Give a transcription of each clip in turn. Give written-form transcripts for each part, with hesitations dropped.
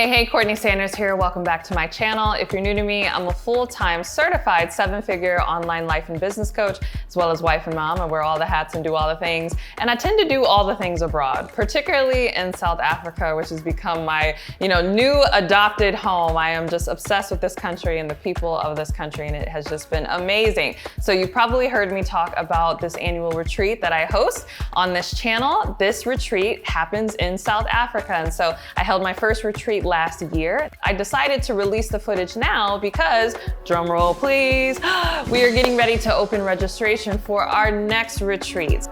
Hey, CourtneyLSanders here. Welcome back to my channel. If you're new to me, I'm a full-time certified 7-figure online life and business coach, as well as wife and mom. I wear all the hats and do all the things. And I tend to do all the things abroad, particularly in South Africa, which has become my, new adopted home. I am just obsessed with this country and the people of this country, and it has just been amazing. So you've probably heard me talk about this annual retreat that I host on this channel. This retreat happens in South Africa. And so I held my first retreat last year. I decided to release the footage now because, drum roll please, we are getting ready to open registration for our next retreat.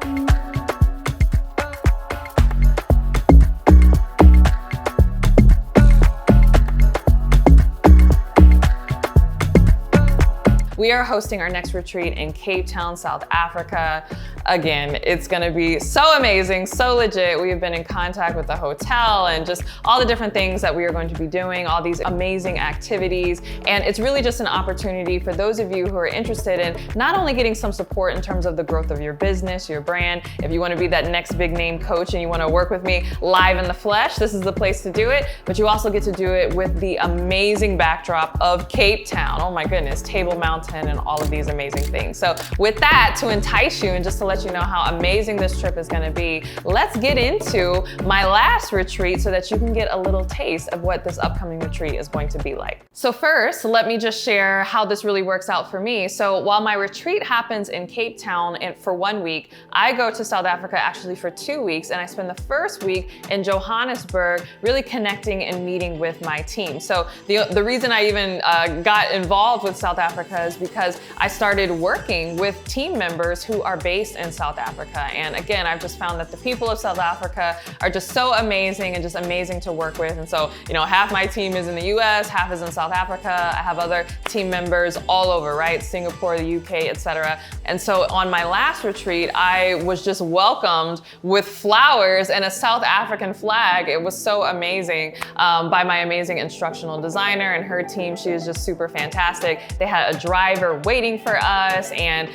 We are hosting our next retreat in Cape Town, South Africa. Again, it's gonna be so amazing, so legit. We have been in contact with the hotel and just all the different things that we are going to be doing, all these amazing activities. And it's really just an opportunity for those of you who are interested in not only getting some support in terms of the growth of your business, your brand. If you wanna be that next big name coach and you wanna work with me live in the flesh, this is the place to do it. But you also get to do it with the amazing backdrop of Cape Town. Oh my goodness, Table Mountain and all of these amazing things. So with that, to entice you and just to let you know how amazing this trip is gonna be, let's get into my last retreat so that you can get a little taste of what this upcoming retreat is going to be like. So first, let me just share how this really works out for me. So while my retreat happens in Cape Town for 1 week, I go to South Africa actually for 2 weeks, and I spend the first week in Johannesburg really connecting and meeting with my team. So the reason I even got involved with South Africa is because I started working with team members who are based in South Africa. And again, I've just found that the people of South Africa are just so amazing and just amazing to work with. And so, half my team is in the US, half is in South Africa. I have other team members all over, right? Singapore, the UK, etc. And so on my last retreat, I was just welcomed with flowers and a South African flag. It was so amazing by my amazing instructional designer and her team. She is just super fantastic. They had a driver waiting for us and,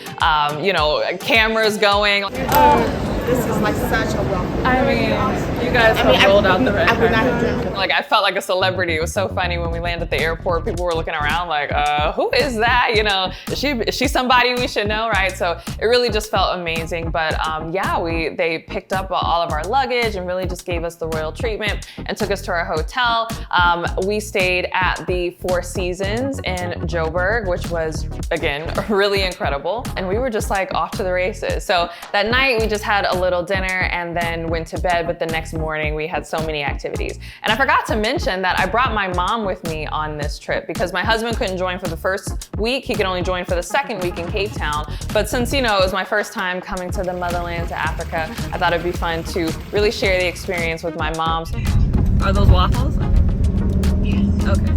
cameras going. This is like such a welcome. I mean, you guys have rolled out the red I would not have dreamt of it. Like, I felt like a celebrity. It was so funny when we landed at the airport. People were looking around like, who is that? Is she somebody we should know, right? So it really just felt amazing. But they picked up all of our luggage and really just gave us the royal treatment and took us to our hotel. We stayed at the Four Seasons in Joburg, which was, again, really incredible. And we were just like off to the races. So that night we just had a little dinner and then went to bed, but the next morning we had so many activities. And I forgot to mention that I brought my mom with me on this trip because my husband couldn't join for the first week. He could only join for the second week in Cape Town. But since, it was my first time coming to the motherland, to Africa, I thought it'd be fun to really share the experience with my mom. Are those waffles? Yes. Okay.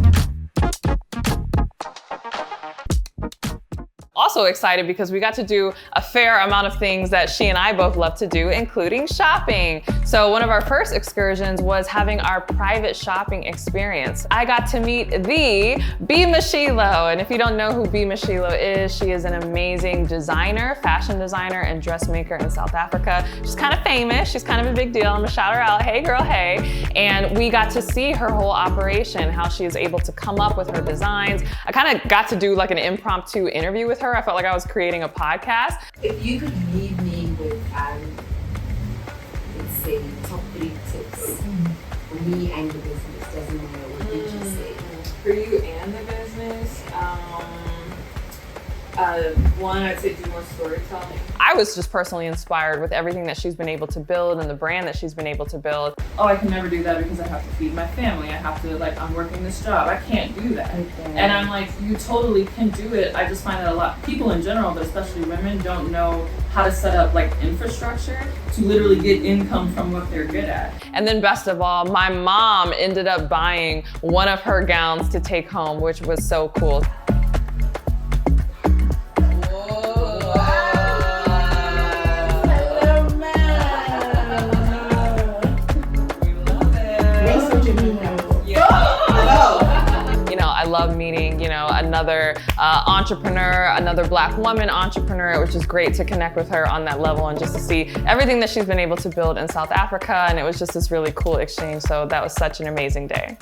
Also excited because we got to do a fair amount of things that she and I both love to do, including shopping. So one of our first excursions was having our private shopping experience. I got to meet the B. Mashilo. And if you don't know who B. Mashilo is, she is an amazing designer, fashion designer, and dressmaker in South Africa. She's kind of famous. She's kind of a big deal. I'm gonna shout her out. Hey girl, hey. And we got to see her whole operation, how she is able to come up with her designs. I kind of got to do like an impromptu interview with her. I felt like I was creating a podcast. If you could leave me with, let's say, top 3 tips for me and the business, doesn't matter what you just say. For you and the business, one, I'd say do more storytelling. I was just personally inspired with everything that she's been able to build and the brand that she's been able to build. Oh, I can never do that because I have to feed my family. I have to, I'm working this job. I can't do that. Okay. And I'm like, you totally can do it. I just find that a lot, people in general, but especially women, don't know how to set up infrastructure to literally get income from what they're good at. And then best of all, my mom ended up buying one of her gowns to take home, which was so cool. I love meeting, another entrepreneur, another Black woman entrepreneur, which is great to connect with her on that level and just to see everything that she's been able to build in South Africa. And it was just this really cool exchange. So that was such an amazing day.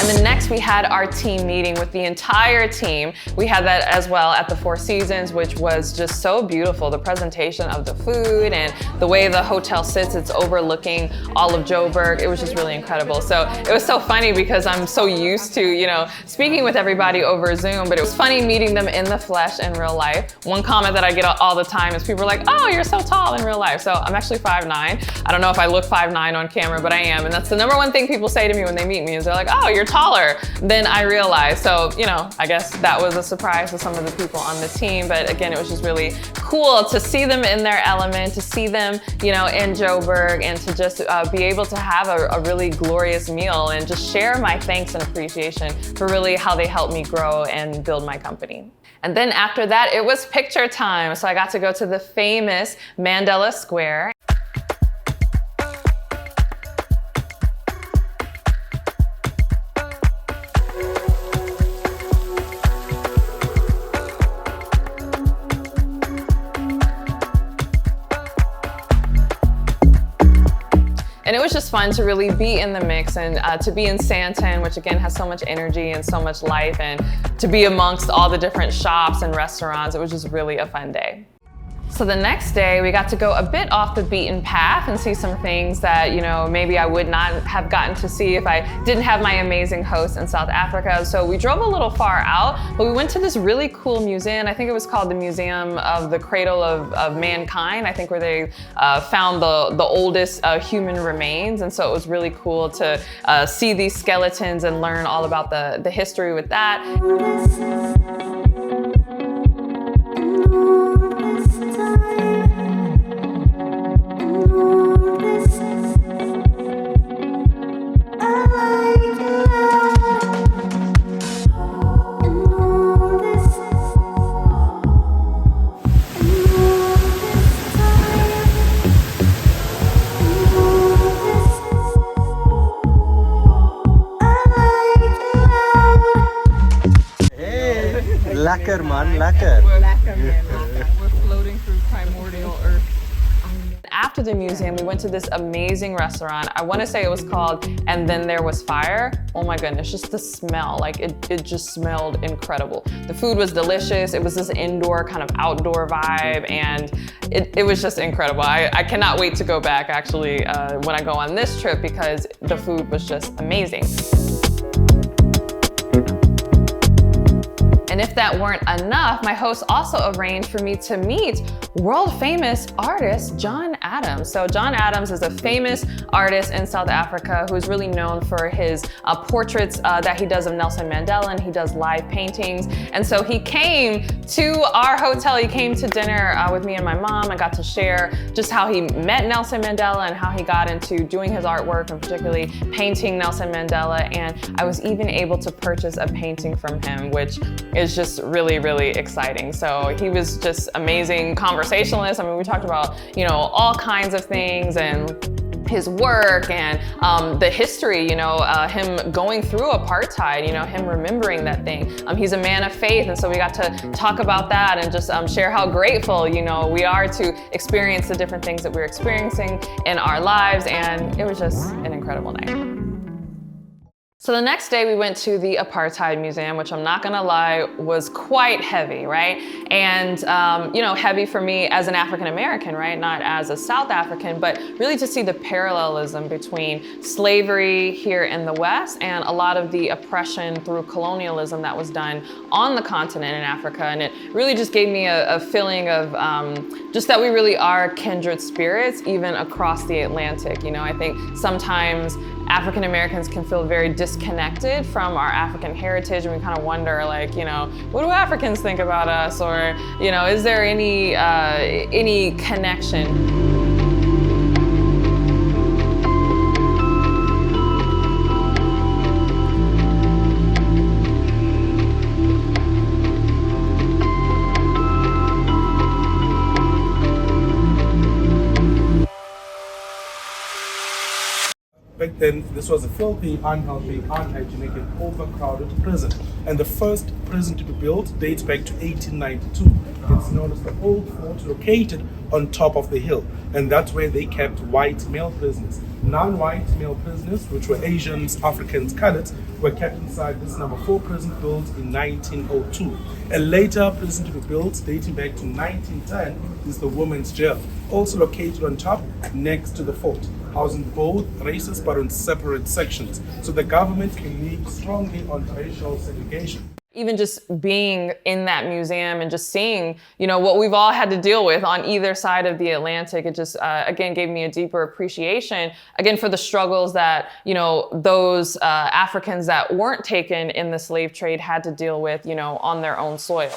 And then next we had our team meeting with the entire team. We had that as well at the Four Seasons, which was just so beautiful. The presentation of the food and the way the hotel sits, it's overlooking all of Joburg. It was just really incredible. So it was so funny because I'm so used to, you know, speaking with everybody over Zoom, but it was funny meeting them in the flesh in real life. One comment that I get all the time is people are like, oh, you're so tall in real life. So I'm actually 5'9". I don't know if I look 5'9" on camera, but I am. And that's the number one thing people say to me when they meet me is they're like, oh, you're taller than I realized. So, you know, I guess that was a surprise to some of the people on the team. But again, it was just really cool to see them in their element, to see them, you know, in Joburg, and to just be able to have a really glorious meal and just share my thanks and appreciation for really how they helped me grow and build my company. And then after that, it was picture time. So I got to go to the famous Mandela Square. And it was just fun to really be in the mix and to be in Santon, which again has so much energy and so much life, and to be amongst all the different shops and restaurants. It was just really a fun day. So the next day, we got to go a bit off the beaten path and see some things that, you know, maybe I would not have gotten to see if I didn't have my amazing host in South Africa. So we drove a little far out, but we went to this really cool museum. I think it was called the Museum of the Cradle of Mankind, I think, where they found the oldest human remains. And so it was really cool to see these skeletons and learn all about the history with that. Lekker man, lekker. We're floating through primordial earth. After the museum, we went to this amazing restaurant. I want to say it was called And Then There Was Fire. Oh my goodness, just the smell, like it just smelled incredible. The food was delicious. It was this indoor kind of outdoor vibe, and it was just incredible. I cannot wait to go back actually when I go on this trip, because the food was just amazing. And if that weren't enough, my host also arranged for me to meet world famous artist John Adams. So John Adams is a famous artist in South Africa who's really known for his portraits that he does of Nelson Mandela, and he does live paintings. And so he came to our hotel. He came to dinner with me and my mom. I got to share just how he met Nelson Mandela and how he got into doing his artwork, and particularly painting Nelson Mandela. And I was even able to purchase a painting from him, which is just really, really exciting. So he was just amazing conversationalist. I mean, we talked about, you know, all kinds of things, and his work and the history, you know, him going through apartheid, you know, him remembering that thing. He's a man of faith, and so we got to talk about that and just share how grateful, you know, we are to experience the different things that we're experiencing in our lives, and it was just an incredible night. So the next day we went to the Apartheid Museum, which I'm not gonna lie, was quite heavy, right? And, you know, heavy for me as an African American, right? Not as a South African, but really to see the parallelism between slavery here in the West and a lot of the oppression through colonialism that was done on the continent in Africa. And it really just gave me a feeling of just that we really are kindred spirits, even across the Atlantic. You know, I think sometimes African Americans can feel very disconnected from our African heritage, and we kind of wonder, like, you know, what do Africans think about us, or, you know, is there any connection? Back then, this was a filthy, unhealthy, unhygienic, and overcrowded prison. And the first prison to be built dates back to 1892. It's known as the Old Fort, located on top of the hill. And that's where they kept white male prisoners. Non-white male prisoners, which were Asians, Africans, colored, were kept inside this number 4 prison built in 1902. A later prison to be built dating back to 1910 is the women's jail, also located on top next to the fort, housing both races but on separate sections. So the government believed strongly on racial segregation. Even just being in that museum and just seeing, what we've all had to deal with on either side of the Atlantic, it just, again, gave me a deeper appreciation, again, for the struggles that, those Africans that weren't taken in the slave trade had to deal with, on their own soil.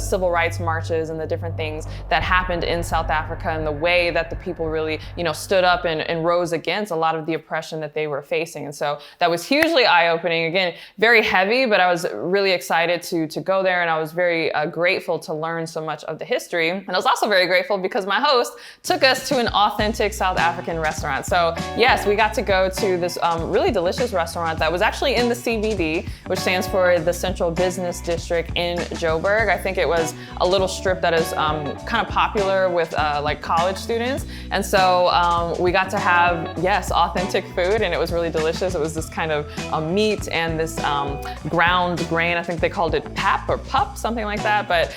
Civil rights marches and the different things that happened in South Africa and the way that the people really, stood up and rose against a lot of the oppression that they were facing. And so that was hugely eye-opening. Again, very heavy, but I was really excited to go there, and I was very grateful to learn so much of the history. And I was also very grateful because my host took us to an authentic South African restaurant. So yes, we got to go to this really delicious restaurant that was actually in the CBD, which stands for the Central Business District in Joburg. I think it was a little strip that is kind of popular with like college students. And so we got to have, yes, authentic food, and it was really delicious. It was this kind of meat and this ground grain. I think they called it pap or pup, something like that. But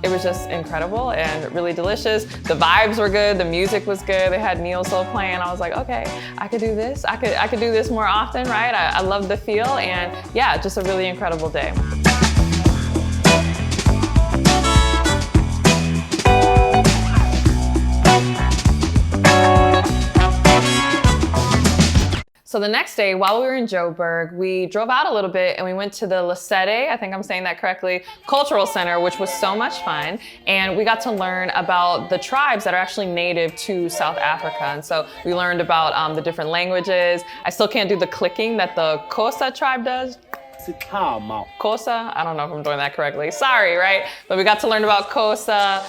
it was just incredible and really delicious. The vibes were good. The music was good. They had neo soul playing. I was like, okay, I could do this. I could do this more often, right? I love the feel, and yeah, just a really incredible day. So the next day, while we were in Joburg, we drove out a little bit and we went to the Lesedi, I think I'm saying that correctly, Cultural Center, which was so much fun. And we got to learn about the tribes that are actually native to South Africa. And so we learned about the different languages. I still can't do the clicking that the Xhosa tribe does. Xhosa? I don't know if I'm doing that correctly. Sorry, right? But we got to learn about Xhosa.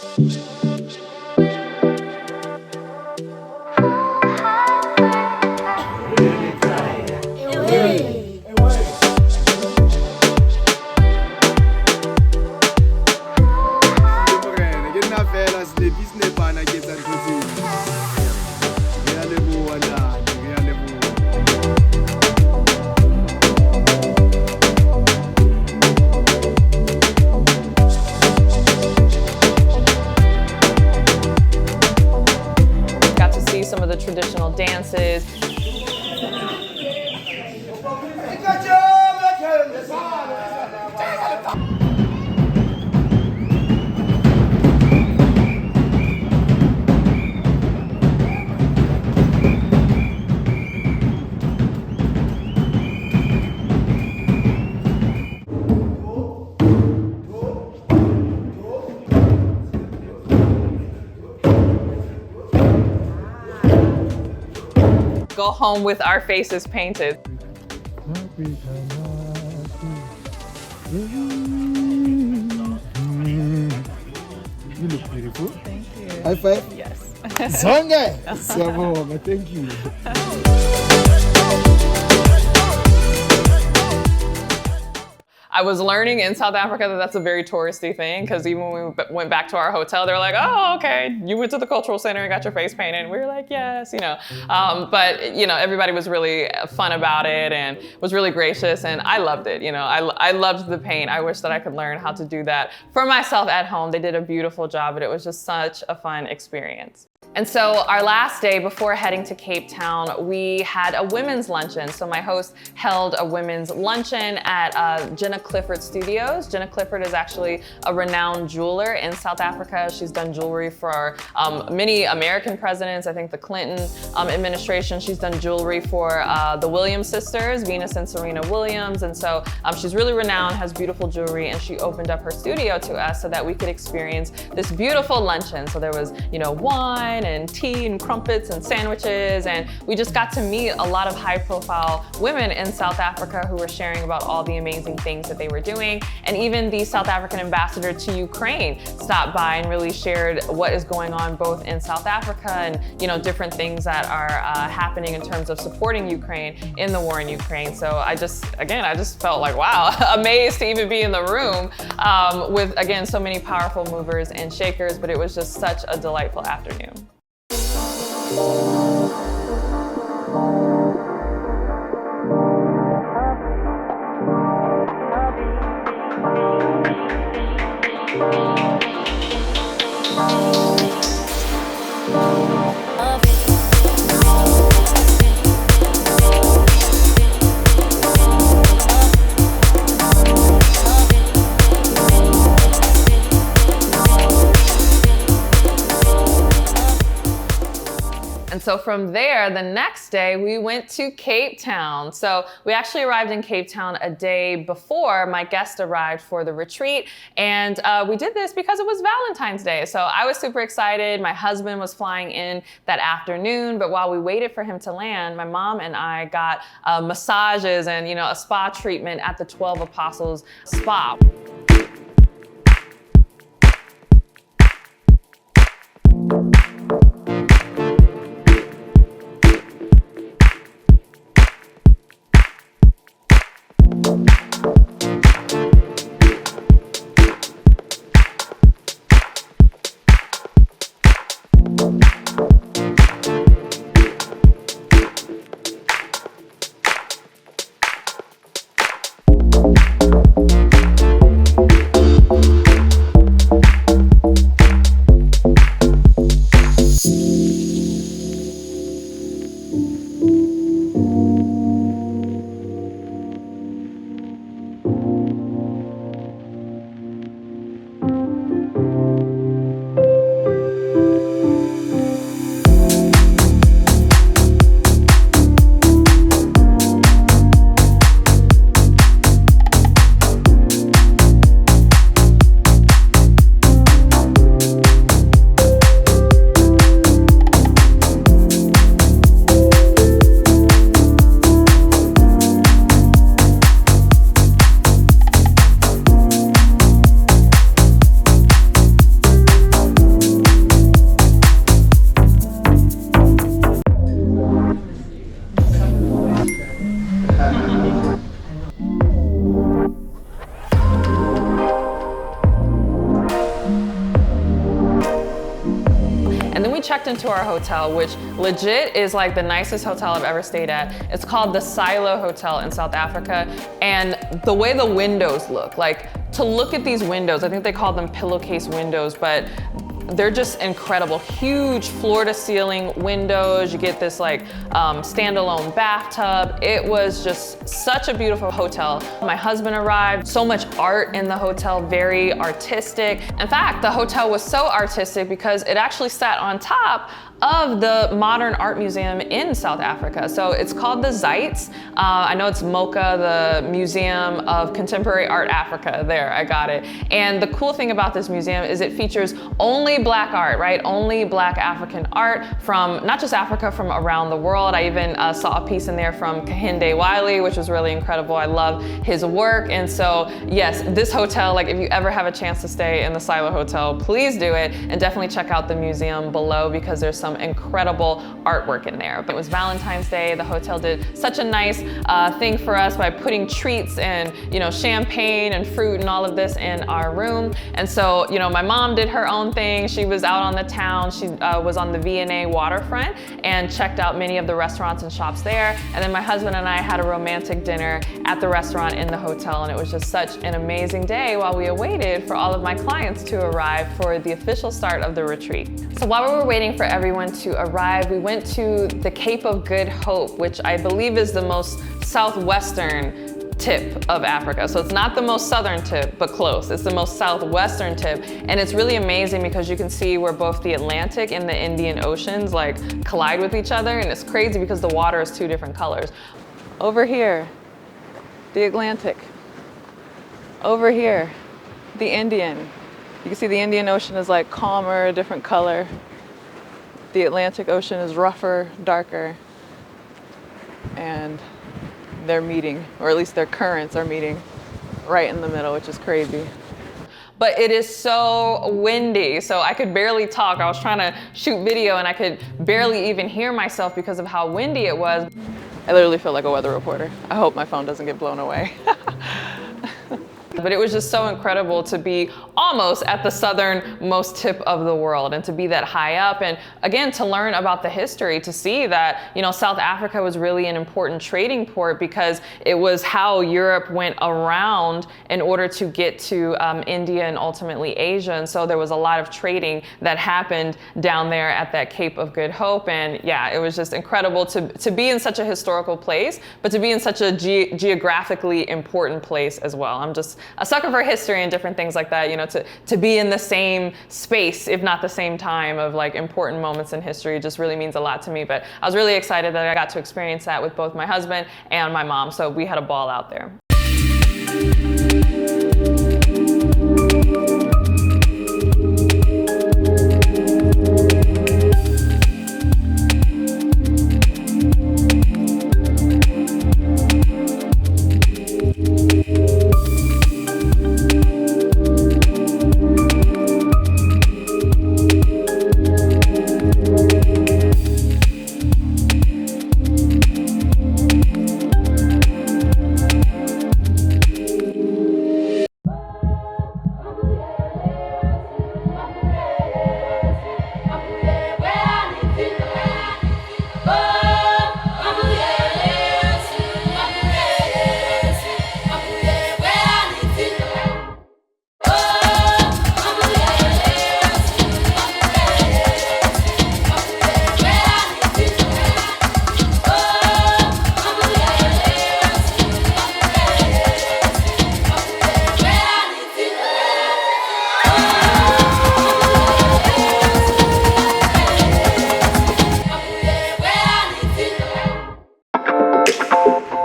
Got to see some of the traditional dances. Go home with our faces painted. You look beautiful. Thank you. High five. Yes. Zonge! Siyabonga, thank you. I was learning in South Africa that that's a very touristy thing, because even when we went back to our hotel, they were like, oh, okay, you went to the cultural center and got your face painted. And we were like, yes, but everybody was really fun about it and was really gracious, and I loved it. I loved the paint. I wish that I could learn how to do that for myself at home. They did a beautiful job, but it was just such a fun experience. And so our last day before heading to Cape Town, we had a women's luncheon. So my host held a women's luncheon at Jenna Clifford Studios. Jenna Clifford is actually a renowned jeweler in South Africa. She's done jewelry for many American presidents. I think the Clinton administration. She's done jewelry for the Williams sisters, Venus and Serena Williams. And so she's really renowned, has beautiful jewelry, and she opened up her studio to us so that we could experience this beautiful luncheon. So there was, wine and tea and crumpets and sandwiches. And we just got to meet a lot of high-profile women in South Africa who were sharing about all the amazing things that they were doing. And even the South African ambassador to Ukraine stopped by and really shared what is going on both in South Africa and different things that are happening in terms of supporting Ukraine in the war in Ukraine. So I just felt like, wow, amazed to even be in the room with, again, so many powerful movers and shakers, but it was just such a delightful afternoon. And so from there, the next day, we went to Cape Town. So we actually arrived in Cape Town a day before my guest arrived for the retreat. And we did this because it was Valentine's Day. So I was super excited. My husband was flying in that afternoon. But while we waited for him to land, my mom and I got massages and a spa treatment at the 12 Apostles Spa. Checked into our hotel, which legit is like the nicest hotel I've ever stayed at. It's called the Silo Hotel in South Africa. And the way the windows look, like to look at these windows, I think they call them pillowcase windows, but they're just incredible. Huge floor to ceiling windows. You get this like standalone bathtub. It was just such a beautiful hotel. My husband arrived, so much art in the hotel, very artistic. In fact, the hotel was so artistic because it actually sat on top of the modern art museum in South Africa. So it's called the Zeitz. I know it's MoCA, the Museum of Contemporary Art Africa. There, I got it. And the cool thing about this museum is it features only Black art, right? Only Black African art from not just Africa, from around the world. I even saw a piece in there from Kehinde Wiley, which was really incredible. I love his work. And so yes, this hotel, like if you ever have a chance to stay in the Silo Hotel, please do it. And definitely check out the museum below because there's some incredible artwork in there. But it was Valentine's Day. The hotel did such a nice thing for us by putting treats and champagne and fruit and all of this in our room. And so my mom did her own thing. She was out on the town. She was on the V&A waterfront and checked out many of the restaurants and shops there. And then my husband and I had a romantic dinner at the restaurant in the hotel. And it was just such an amazing day while we awaited for all of my clients to arrive for the official start of the retreat. So while we were waiting for everyone to arrive, we went to the Cape of Good Hope, which I believe is the most southwestern tip of Africa. So it's not the most southern tip, but close. It's the most southwestern tip. And it's really amazing because you can see where both the Atlantic and the Indian Oceans like collide with each other. And it's crazy because the water is two different colors. Over here, the Atlantic. Over here, the Indian. You can see the Indian Ocean is like calmer, a different color. The Atlantic Ocean is rougher, darker, and they're meeting, or at least their currents are meeting right in the middle, which is crazy. But it is so windy, so I could barely talk. I was trying to shoot video and I could barely even hear myself because of how windy it was. I literally feel like a weather reporter. I hope my phone doesn't get blown away. But it was just so incredible to be almost at the southernmost tip of the world and to be that high up. And again, to learn about the history, to see that, you know, South Africa was really an important trading port because it was how Europe went around in order to get to India and ultimately Asia. And so there was a lot of trading that happened down there at that Cape of Good Hope. And yeah, it was just incredible to be in such a historical place, but to be in such a geographically important place as well. I'm just a sucker for history and different things like that, you know, to be in the same space, if not the same time, of like important moments in history just really means a lot to me. But I was really excited that I got to experience that with both my husband and my mom. So we had a ball out there.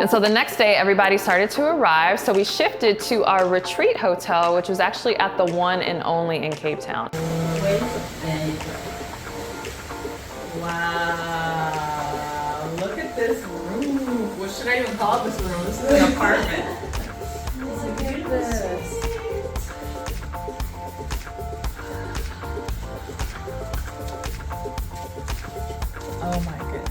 And so the next day, everybody started to arrive. So we shifted to our retreat hotel, which was actually at the one and only in Cape Town. Wow, look at this room. What should I even call this room? This is an apartment. Look at this. Oh my goodness.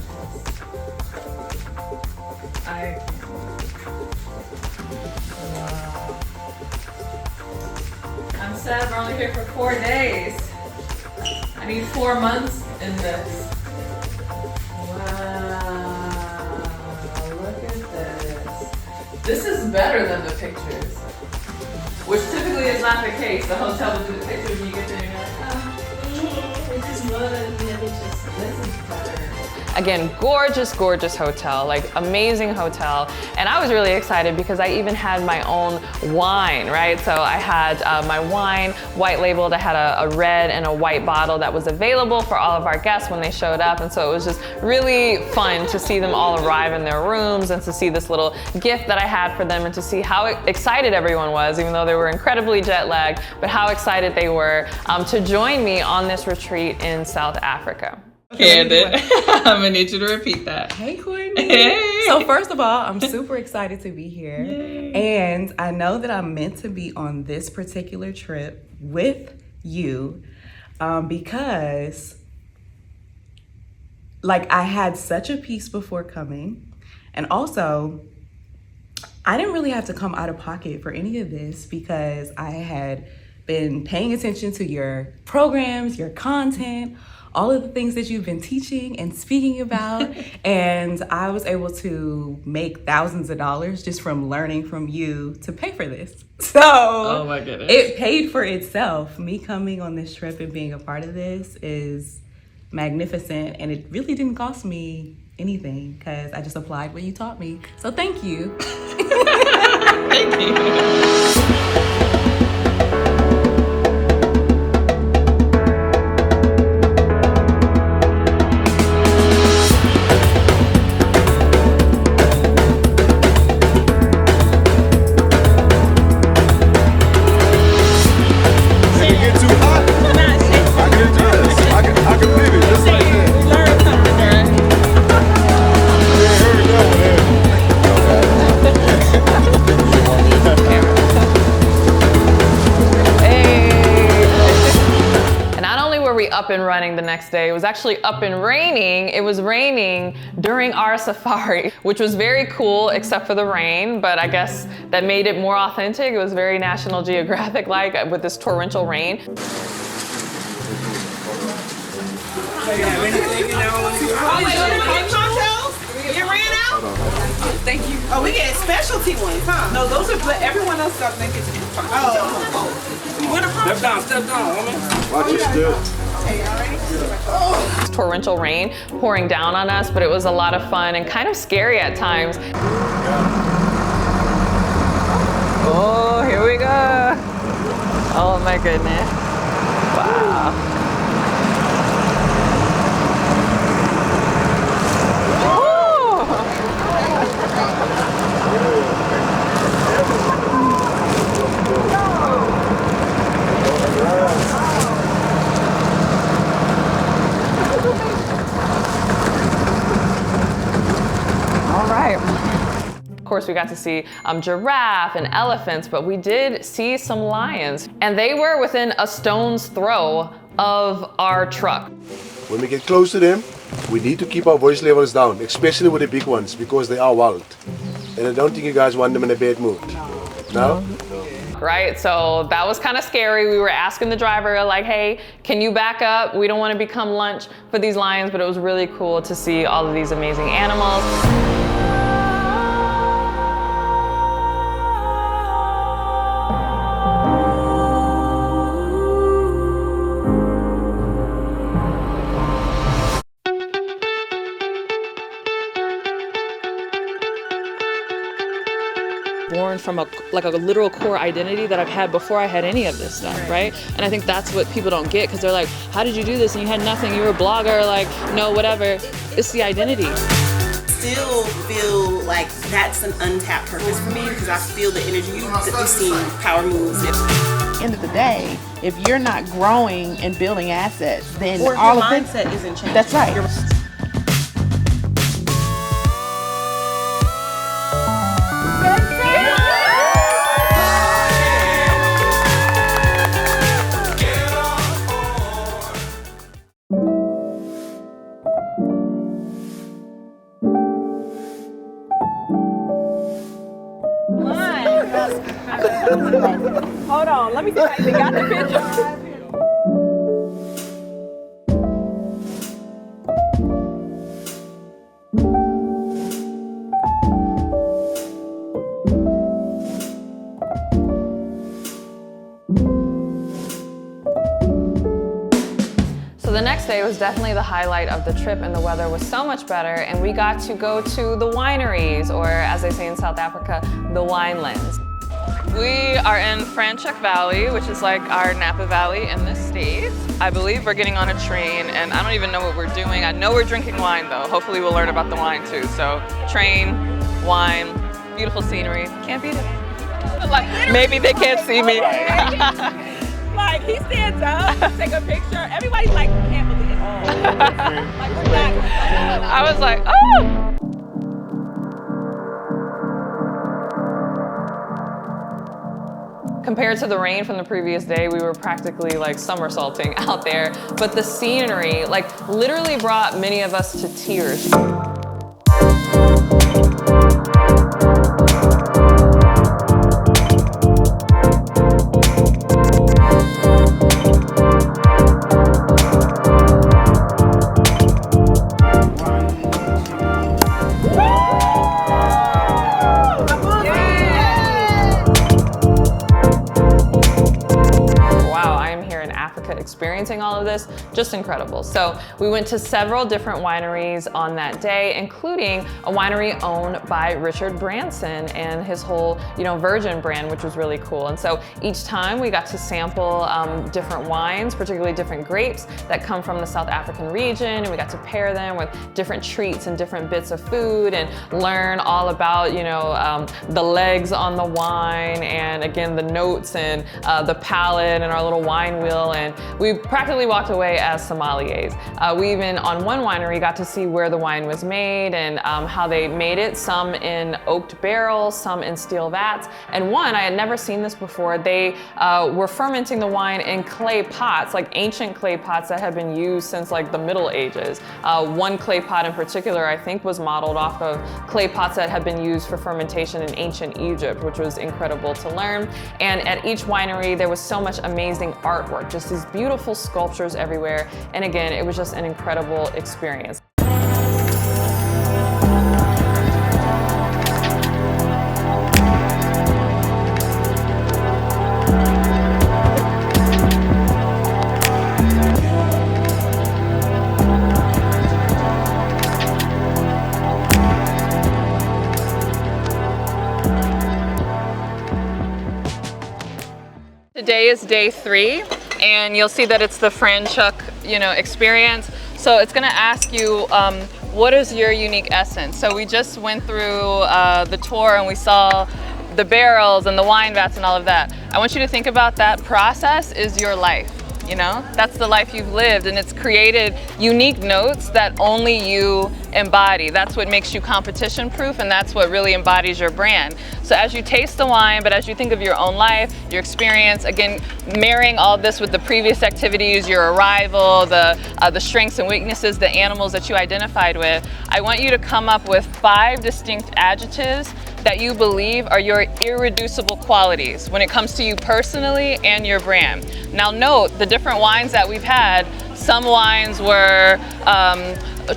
Wow. I'm sad we're only here for 4 days. I need 4 months in this. Wow, look at this. This is better than the pictures, which typically is not the case. The hotel will do the pictures and you get there and you're like, oh, it's just mud and this is better. Again, gorgeous, gorgeous hotel, like amazing hotel. And I was really excited because I even had my own wine, right? So I had my wine white labeled. I had a red and a white bottle that was available for all of our guests when they showed up. And so it was just really fun to see them all arrive in their rooms and to see this little gift that I had for them and to see how excited everyone was, even though they were incredibly jet lagged, but how excited they were to join me on this retreat in South Africa. Candid. I'm gonna need you to repeat that. Hey, Courtney. Hey. So first of all, I'm super excited to be here. Yay. And I know that I'm meant to be on this particular trip with you because like I had such a peace before coming. And also, I didn't really have to come out of pocket for any of this because I had been paying attention to your programs, your content, all of the things that you've been teaching and speaking about. And I was able to make thousands of dollars just from learning from you to pay for this. So Oh my goodness. it paid for itself. Me coming on this trip and being a part of this is magnificent. And it really didn't cost me anything because I just applied what you taught me. So thank you. Thank you. If it get too hot, I can adjust. I can leave it just like that. and running the next day. It was actually up and raining. It was raining during our safari, which was very cool except for the rain, but I guess that made it more authentic. It was very National Geographic-like with this torrential rain. You ran out? Thank you. Oh, we get specialty ones, huh? No, those are, everyone else got think it's Step down, woman. Watch your step. Torrential rain pouring down on us, but it was a lot of fun and kind of scary at times. Oh, here we go. Oh my goodness. Wow. Of course, we got to see giraffe and elephants, but we did see some lions, and they were within a stone's throw of our truck. When we get close to them, we need to keep our voice levels down, especially with the big ones, because they are wild. And I don't think you guys want them in a bad mood. No? Right, so that was kind of scary. We were asking the driver, like, hey, can you back up? We don't want to become lunch for these lions, but it was really cool to see all of these amazing animals. Born from a literal core identity that I've had before I had any of this stuff, right? And I think that's what people don't get, because they're like, how did you do this and you had nothing, you were a blogger, like, no, whatever. It's the identity. Still feel like that's an untapped purpose for me, because I feel the energy. You've seen power moves. End of the day, if you're not growing and building assets, then Or all your of it, mindset isn't changing. that's right. Hold on, let me see if I even got the picture. So the next day was definitely the highlight of the trip, and the weather was so much better, and we got to go to the wineries, or as they say in South Africa, the winelands. We are in Franschhoek Valley, which is like our Napa Valley in the States. I believe we're getting on a train, and I don't even know what we're doing. I know we're drinking wine though. Hopefully we'll learn about the wine too. So train, wine, beautiful scenery. Can't beat it. Like, maybe they can't see me. Like, he stands up, take a picture. Everybody's like, can't believe it. Like, we're not. I was like, oh! Compared to the rain from the previous day, we were practically like somersaulting out there. But the scenery, like, literally brought many of us to tears. Experiencing all of this, just incredible. So we went to several different wineries on that day, including a winery owned by Richard Branson and his whole, Virgin brand, which was really cool. And so each time we got to sample different wines, particularly different grapes that come from the South African region, and we got to pair them with different treats and different bits of food and learn all about, the legs on the wine, and again, the notes and the palate and our little wine wheel. And we we practically walked away as sommeliers. We even, on one winery, got to see where the wine was made and how they made it, some in oaked barrels, some in steel vats. And one, I had never seen this before, they were fermenting the wine in clay pots, like ancient clay pots that had been used since like the Middle Ages. One clay pot in particular, I think, was modeled off of clay pots that had been used for fermentation in ancient Egypt, which was incredible to learn. And at each winery, there was so much amazing artwork, just these beautiful sculptures everywhere. And again, it was just an incredible experience. Today is day 3, and you'll see that it's the Franschhoek, experience. So it's going to ask you, what is your unique essence? So we just went through the tour and we saw the barrels and the wine vats and all of that. I want you to think about that process is your life. That's the life you've lived, and it's created unique notes that only you embody. That's what makes you competition proof, and that's what really embodies your brand. So as you taste the wine, but as you think of your own life, your experience, again, marrying all this with the previous activities, your arrival, the strengths and weaknesses, the animals that you identified with, I want you to come up with 5 distinct adjectives that you believe are your irreducible qualities when it comes to you personally and your brand. Now note the different wines that we've had. Some wines were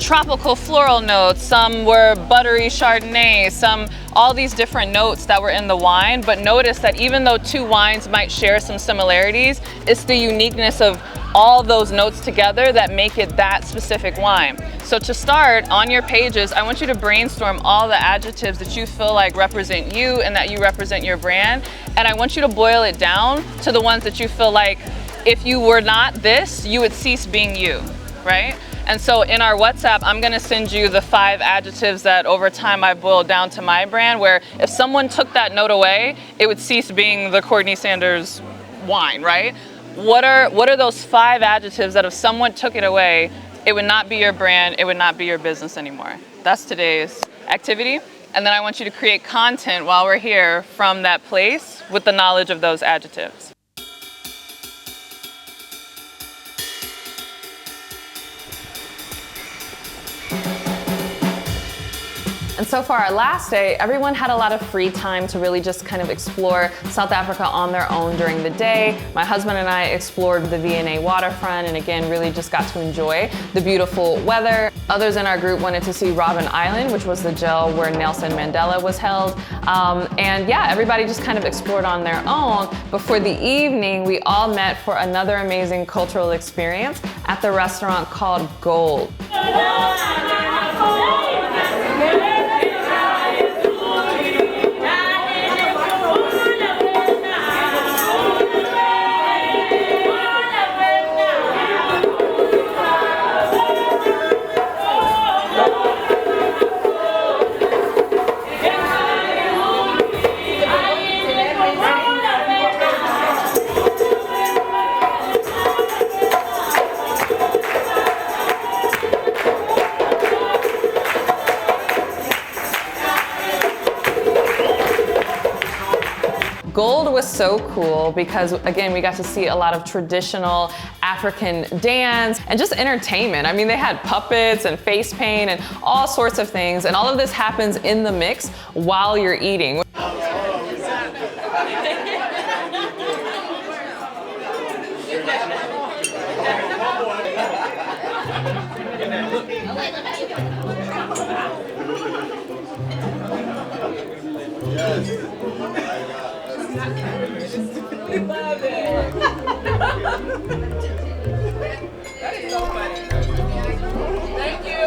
tropical floral notes, some were buttery Chardonnay, all these different notes that were in the wine, but notice that even though 2 wines might share some similarities, it's the uniqueness of all those notes together that make it that specific wine. So to start, on your pages, I want you to brainstorm all the adjectives that you feel like represent you and that you represent your brand, and I want you to boil it down to the ones that you feel like if you were not this, you would cease being you, right? And so in our WhatsApp, I'm gonna send you the 5 adjectives that over time I boiled down to my brand, where if someone took that note away, it would cease being the CourtneySanders wine, right? What are those 5 adjectives that if someone took it away, it would not be your brand, it would not be your business anymore? That's today's activity. And then I want you to create content while we're here from that place with the knowledge of those adjectives. And so for our last day, everyone had a lot of free time to really just kind of explore South Africa on their own during the day. My husband and I explored the V&A waterfront and again, really just got to enjoy the beautiful weather. Others in our group wanted to see Robben Island, which was the jail where Nelson Mandela was held. And yeah, everybody just kind of explored on their own. But for the evening, we all met for another amazing cultural experience at the restaurant called Gold. Gold was so cool because, again, we got to see a lot of traditional African dance and just entertainment. I mean, they had puppets and face paint and all sorts of things, and all of this happens in the mix while you're eating. We love it. That is so funny. Thank you.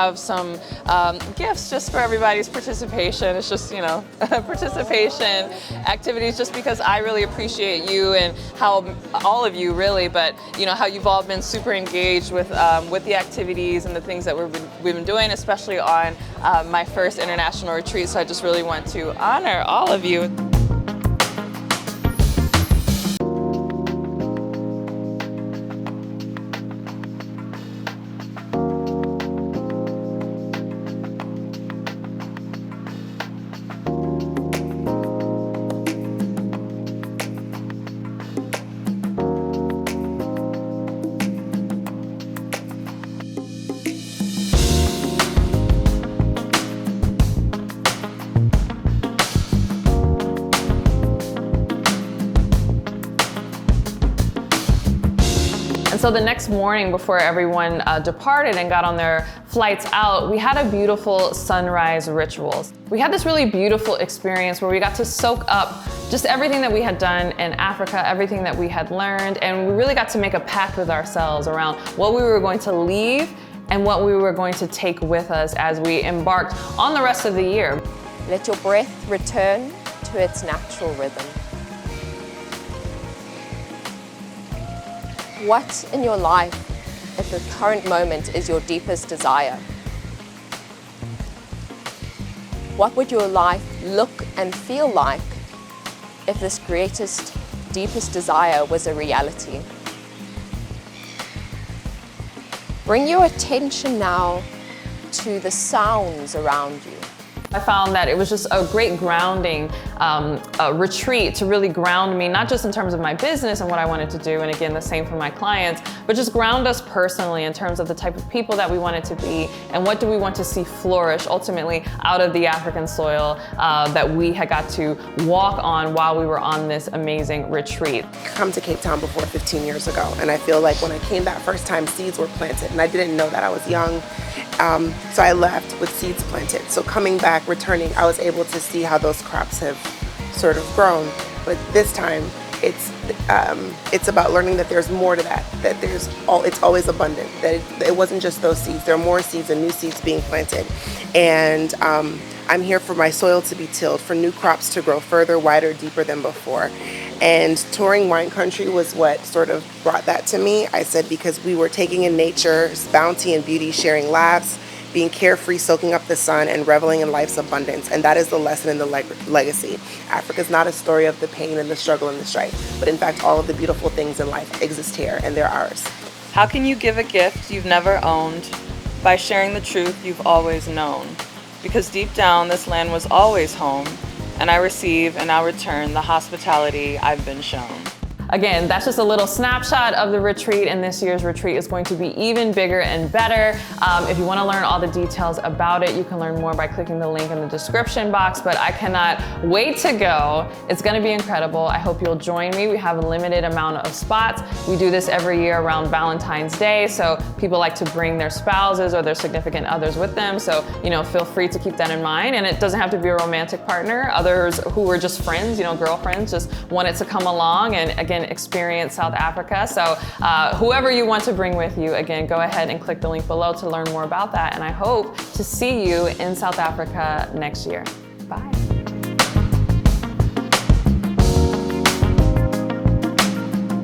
have some gifts just for everybody's participation. It's just, you know, participation activities, just because I really appreciate you and how all of you really, but you know, how you've all been super engaged with the activities and the things that we've been doing, especially on my first international retreat. So I just really want to honor all of you. And so the next morning, before everyone departed and got on their flights out, we had a beautiful sunrise ritual. We had this really beautiful experience where we got to soak up just everything that we had done in Africa, everything that we had learned, and we really got to make a pact with ourselves around what we were going to leave and what we were going to take with us as we embarked on the rest of the year. Let your breath return to its natural rhythm. What in your life at the current moment is your deepest desire? What would your life look and feel like if this greatest, deepest desire was a reality? Bring your attention now to the sounds around you. I found that it was just a great grounding retreat to really ground me, not just in terms of my business and what I wanted to do, and again, the same for my clients, but just ground us personally in terms of the type of people that we wanted to be and what do we want to see flourish ultimately out of the African soil that we had got to walk on while we were on this amazing retreat. I come to Cape Town before 15 years ago, and I feel like when I came that first time, seeds were planted, and I didn't know that. I was young, so I left with seeds planted. So coming back, returning, I was able to see how those crops have sort of grown. But this time, it's about learning that there's more to that it's always abundant, that it wasn't just those seeds. There are more seeds and new seeds being planted. And I'm here for my soil to be tilled, for new crops to grow further, wider, deeper than before. And touring wine country was what sort of brought that to me. I said, because we were taking in nature's bounty and beauty, sharing laughs, being carefree, soaking up the sun, and reveling in life's abundance. And that is the lesson in the legacy. Africa is not a story of the pain and the struggle and the strife, but in fact, all of the beautiful things in life exist here, and they're ours. How can you give a gift you've never owned? By sharing the truth you've always known. Because deep down, this land was always home, and I receive and I'll return the hospitality I've been shown. Again, that's just a little snapshot of the retreat, and this year's retreat is going to be even bigger and better. If you want to learn all the details about it, you can learn more by clicking the link in the description box, but I cannot wait to go. It's going to be incredible. I hope you'll join me. We have a limited amount of spots. We do this every year around Valentine's Day, so people like to bring their spouses or their significant others with them, so feel free to keep that in mind. And it doesn't have to be a romantic partner. Others who are just friends, girlfriends, just wanted to come along and again experience South Africa. So whoever you want to bring with you, again, go ahead and click the link below to learn more about that. And I hope to see you in South Africa next year. Bye.